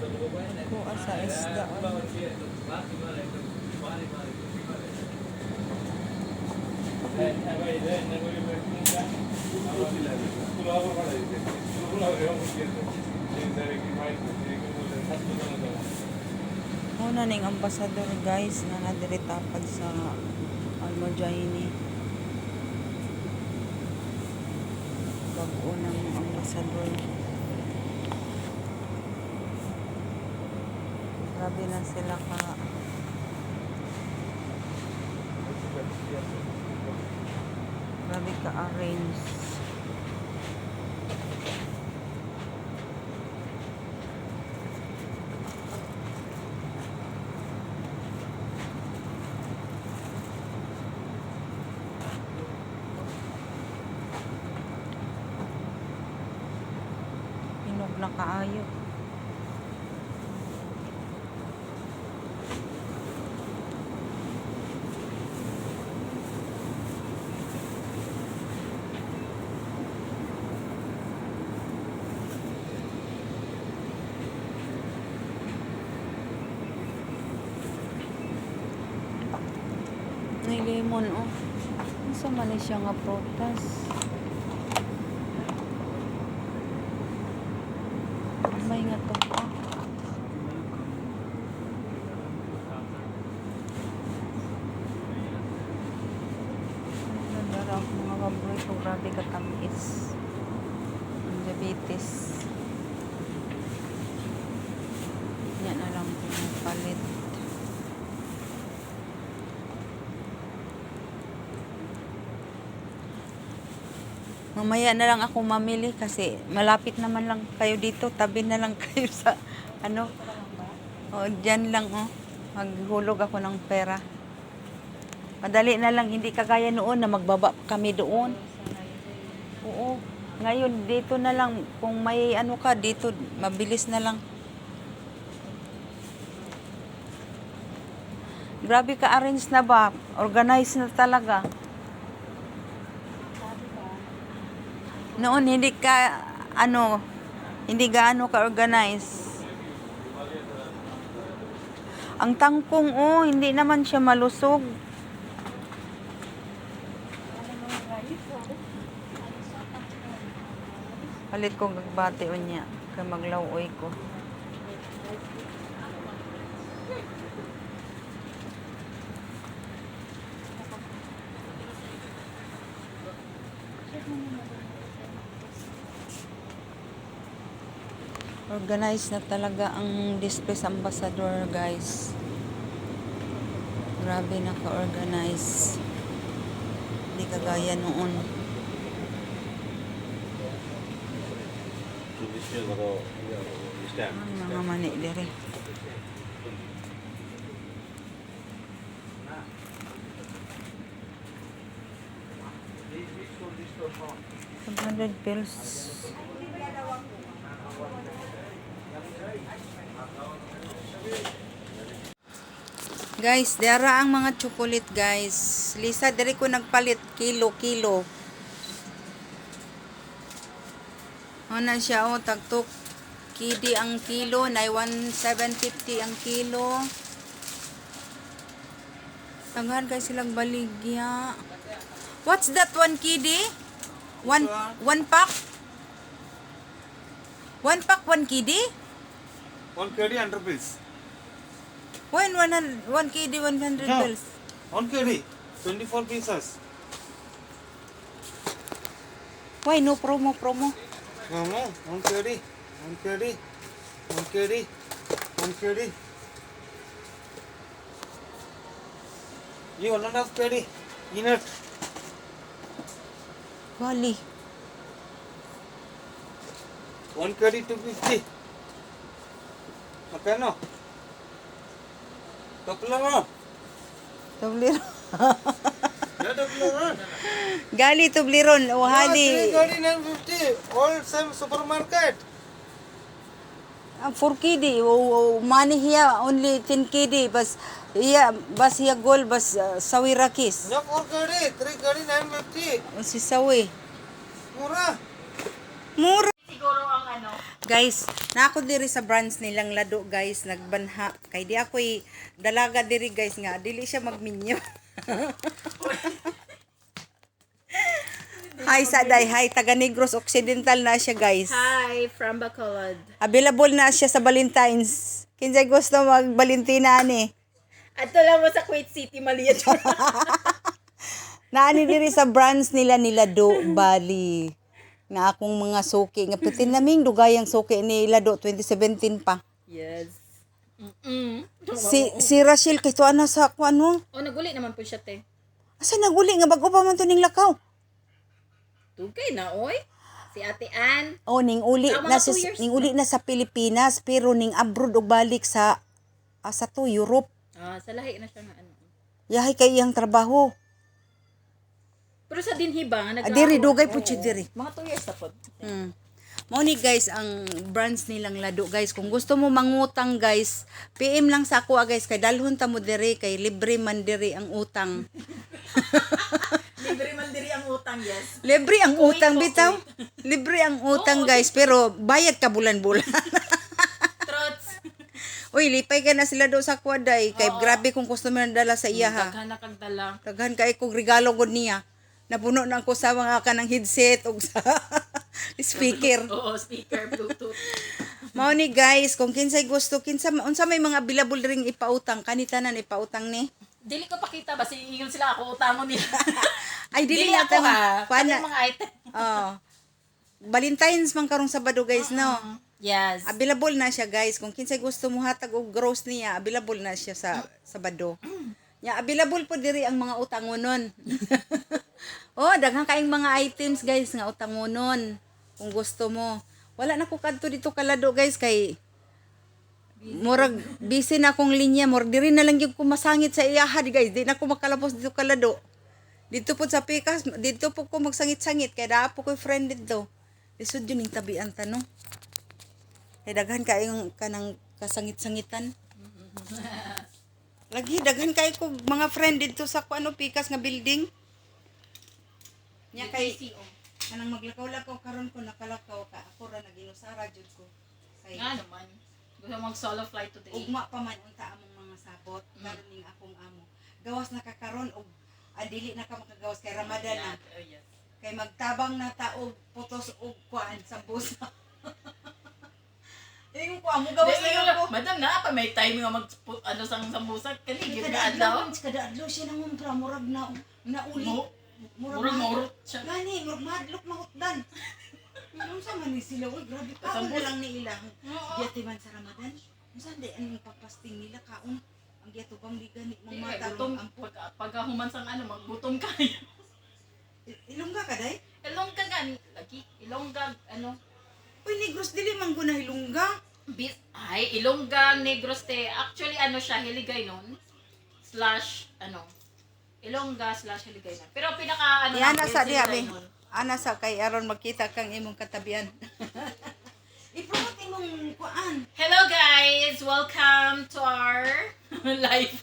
Kuha sa isda. Muna ning ambasador guys na nadiri tapad sa Almojaini. Bago ng ambasador. Grabe na sila ka. Grabe ka arrange. Hinog na kaayo. May lemon, oh. Sa Malaysia nga prutas. May nga to, oh. Nadarap mga kaboy ko, grabe katamis. Ang diabetes. Yan na lang palit. Mamaya na lang ako mamili kasi malapit naman lang kayo dito. Tabi na lang kayo sa ano. O, dyan lang, oh. Maghulog ako ng pera. Madali na lang, hindi kagaya noon na magbaba kami doon. Oo. Ngayon, dito na lang. Kung may ano ka, dito, mabilis na lang. Grabe ka-arrange na ba? Organize na talaga. Noon hindi ka hindi gaano ka-organize. Ang tangkong, oh, hindi naman siya malusog. Palit ko gagbati unya kay maglawoy ko. Organize na talaga ang display sa ambassador, guys. Grabe na ka-organize. Hindi kagaya noon. Ay, mga mani dire. $100. Guys, dara ang mga chocolate, guys. Lisa, diri ko nagpalit kilo. Ano siya, oh, tagtok. Kidi ang kilo, na 1,750 ang kilo. Tanghan guys silang baligya. What's that, 1 kidi? One pack? 1 pack, 1 kidi? 1 kg 100 rupees. When 1 kg 100 No. bills? 1 kg 24 pieces. Why no promo? No, 1 kg 1 kg 1 kg 1 kg. You 1.5 kg peanut. Bali. 1 kg 250. Okay no? Topla Tubliron. Yeah, topla. Gali tubliron. O hali. 3 kg 950. All same supermarket. 4 kg. Money here only 10 kg. Bas hiya goal bas sawirakis. No 4 kg 3 kg 950. O si sawi. Murah. Mura. Siguro ang Guys, na ako diri sa branch nilang lado guys, nagbanha. Kay di ako dalaga diri guys nga, dili siya magminyo. Hi Saday, hi taga Negros Occidental na siya guys. Hi, from Bacolod. Available na siya sa Valentine's. Kinsay gusto mag-Valentina ani. Ato lang mo sa Kuwait City, Maliat. Naani diri sa branch nila do Bali. Nga akong mga suki nga pitin naming dugayang suki ni Lado 2017 pa. Yes. Si Rachel kay tuwa na sa ano? Oh, naguli naman po siya, te. Asa naguli nga bago pa man to ning lakaw? Tugay na, oy. Si Ate Ann. Oh, ning uli Mga na 2 years ning uli na sa Pilipinas pero ning abroad og balik sa to Europe. Sa lahi na siya nga ano. Yahay kay iyang trabaho. Pero sa dinhi ba, Diri dugay po siya diri. Mga 2 years na po. Mao ni guys ang branch nilang Lado guys. Kung gusto mo mangutang guys, PM lang sa ako guys kay dalhon ta mo diri kay libre man diri ang utang. Libre man diri ang utang, yes. Libre ang utang bitaw. Libre ang utang guys pero bayad ka bulan-bulan. Trots. Uy, lipay ka na sila do sa kwaday kay grabe kung customer na dala sa iya ha. Daghan na kag dala. Daghan kay kog regalo gud niya. Napuno na ako sa mga kanang headset o sa speaker. Oo, speaker, Bluetooth. Mao ni guys, kung kinsay gusto, unsa may mga available ring ipautang, kanitanan ipautang ni. Dili ko pakita ba, ingon sila ako, utangon nila. Ay dili Dili ako ha. Pana. Mga item. Oh. Valentine's man karong Sabado guys no. Yes. Available na siya guys. Kung kinsay gusto mo hatag og gross niya, available na siya sa Sabado. Nya available po diri ang mga utangonon. Oh, daghang kaayong mga items guys nga utangonon. Kung gusto mo. Wala na ko kadto dito kalado guys kay murag busy na akong linya, murag diri na lang gyud ko masangit sa iyahad guys. Di na ko makalapos dito kalado. Dito po sa Pikas, dito po ko magsangit-sangit kay daa po ko friend dito. Lisod yun yung tabian tanong. Kay daghan kaayong kanang kasangit-sangitan. Lagi daghan kay ko mga friend dito sa kuano Pikas nga building. Nya kay kanang maglakaw-lakaw karon ko nakalakaw ka ako ra naginusara jud ko. Kay Nga naman. Gusto mag-solo flight today. ugma pa man unta among mga sabot karon ning akong amo. Gawas na ka karon og dili na ka makagawas kay Ramadan na. Oh, yes. Kay magtabang na taog putos og kuan sa busa. Yung ko amo gawas na ako. Madam na pa may time nga sang sambusak kani gyud ka adlaw. Kada adlaw siya nang umpra murag na uli. Murag siya. Gani, murag madlok mahutdan. Ano sa man ni sila, uy, grabe ka. Ang lang ni ilang. Giyatiman sa Ramadan. Saan di ang papasting nila kaon? Ang giyatubang di gani mong mata. Gutom pagkahuman sang maggutom kayo. Ilongga ka day? Ilongga gani lagi. Ilongga Uy, Negros dili man guna hilongga. Ay, Ilongga Negros te. Actually siya Hiligay nun. Ilongga/Hiligay nun. Pero pinaka Yan sa Hiligay diha be. nun. Ana sa kay aron magkita kang imong katabian. I-promote imong kuan. Hello guys! Welcome to our live.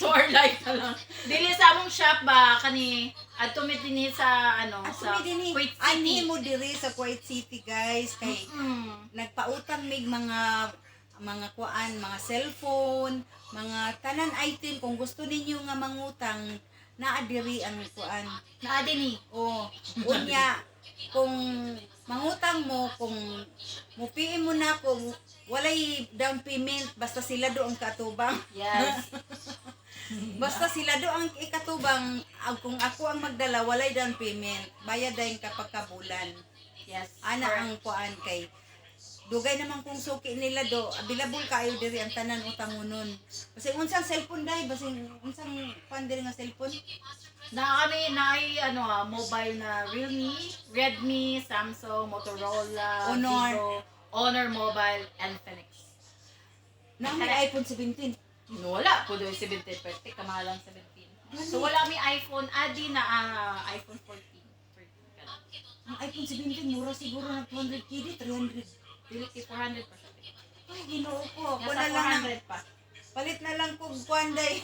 To our live na lang. Dili sa among shop ba kani adto mi dinhi sa sa Kuwait Ani City. mo diri sa Kuwait City guys kay nagpautang mig mga kuan, mga cellphone, mga tanan item kung gusto ninyo nga mangutang naa diri ang kuan. Naa dinhi. O unya kung mangutang mo kung mupiin mo na kung walay down payment basta sila do ang katubang. Yes. Basta sila do ang ikatubang kung ako ang magdala walay down payment bayad dayon kapag kabulan. Yes. Ana ang kuan kay dugay naman kung suki nila do available kayo diri ang tanan utangonon. Basta unsang cellphone dai basta unsang kuan diri nga cellphone. Na kami mobile na Realme, Redmi, Samsung, Motorola, Honor. Vivo, Honor Mobile, and Phoenix. Na may iPhone 17. Wala po doon 17, pero kamahalang 17. So wala may iPhone, adi na iPhone 14. Ang iPhone 17 mura siguro na 200 KD, 300. Dili 400 pa siya. Ay, ginoo ko. Ako Nasa na lang 400 pa. palit na lang kung kuan day.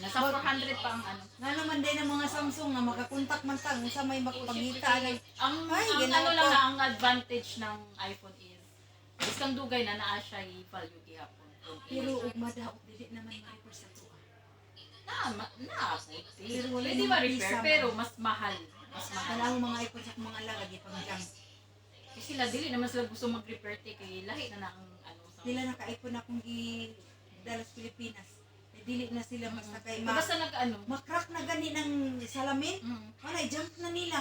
Nasa 400 pa ang Nga naman day ng mga Samsung nga makakontak man ta sa may makapangita. Ang Ay, ang ginoo lang ko. na ang advantage ng iPhone is Iskang dugay na naa siya i-value gihapon. Pero ug madaot dili naman ma-refer sa tuwa. Na Pero wala pwede namang ma-repair, visa, pero mas mahal. Mas mahal. Kana ang mga iPhone sa akong mga lagi pang jam. Kasi sila, dili naman sila gusto mag-repair kay lahi na ang ano. Dila naka-iPhone akong dala sa Pilipinas. Eh, dili na sila basta kay Basta nag-ano. makrak na gani ng salamin. Mm. Wala, jump na nila.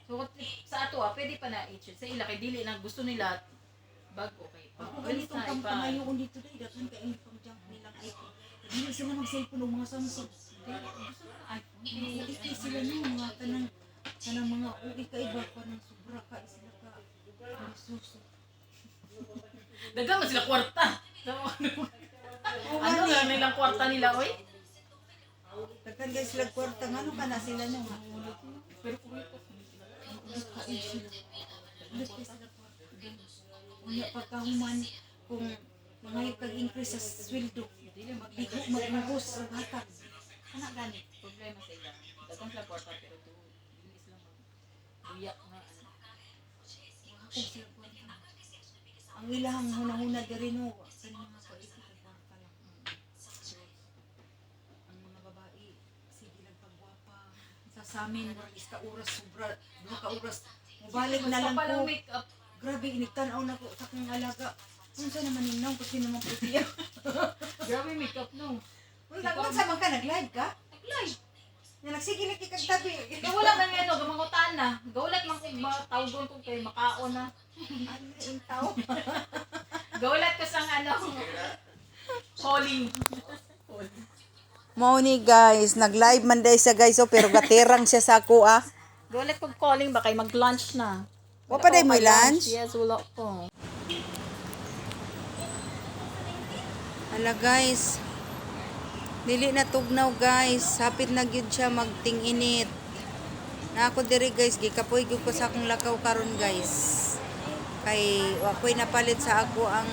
So, sa ato pwede pa na i-change. Sa ila, kay dili na gusto nila bago kay Ako ganitong kampangayon dito dahil dapat ka yung pang-jump nilang iPhone. Dili sila mag-cellphone ng mga Samsung. Gusto na iPhone. Iti sila no, mga kanang mga uwi ka iba pa ng sobra ka sila ka. Suso. Dagang man sila kwarta. So, ano nga nilang kwarta nila, oy? Takan guys sila kwarta ngano ka na sila no nga. Pero kung ito, Kain sila. Ulit ka sila kwarta. Unya pagkahuman kung mga kag-increase sa sweldo. Magligo, magmugos sa bata. anak gani, problema sa ila. Dagang sila kwarta, pero dili sila mag-uyak na ano. Ako sila kwarta. Ang ilahang hunahuna diri no kanang mga kaito kay kwarta lang. Ang mga babae sige lang pagwapa. Sa amin is ka oras sobra, 2 ka oras. Mubalik na lang Gusto pa lang ko. make up. Grabe inigtan-aw na ko sa akong alaga. Unsa naman ninaw kasi naman puti. Grabe make up no. Unsa man ka nag-live ka? Nag-live. Na nagsige lagi kag tabi. Gawala man nga no, gamangutan na. Gawlat man kung tawgon ko kay makaon na. Ano yung tao? Gawlat ko sang ano. Calling. Mao ni guys, nag-live man day siya guys, oh, pero gaterang siya sa ako ah. Gawlat ko calling ba kay mag-lunch na. Wa pa day mo lunch? Yes, wala ko. Ala guys, dili na tugnaw guys, hapit na gyud siya magting-init. Na ako diri guys, gikapoy gyud ko sa akong lakaw karon guys. Kay wakoy napalit sa ako ang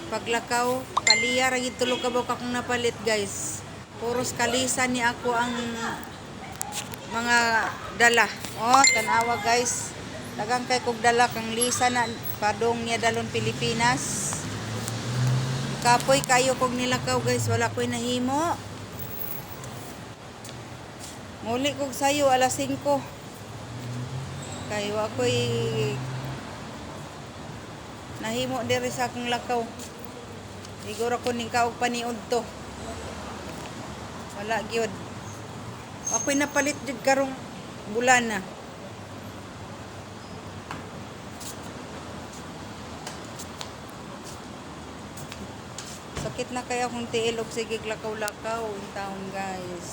paglakaw, paliya ra gid tulo ka buok akong napalit guys. Puros kalisan ni ako ang mga dala. Oh, tanawa guys. Dagang kay kog dala kang lisa na padong niya dalon Pilipinas. Kapoy kayo kog nilakaw guys, wala ko'y nahimo. Muli kog sayo alas 5. Kay wa ko'y nahimo diri sa akong lakaw. Siguro ko ning kaog paniud to. Wala gyud. Ako'y napalit jud karong bulan na. Sakit na kaya akong tiil og sige lakaw-lakaw in taon guys.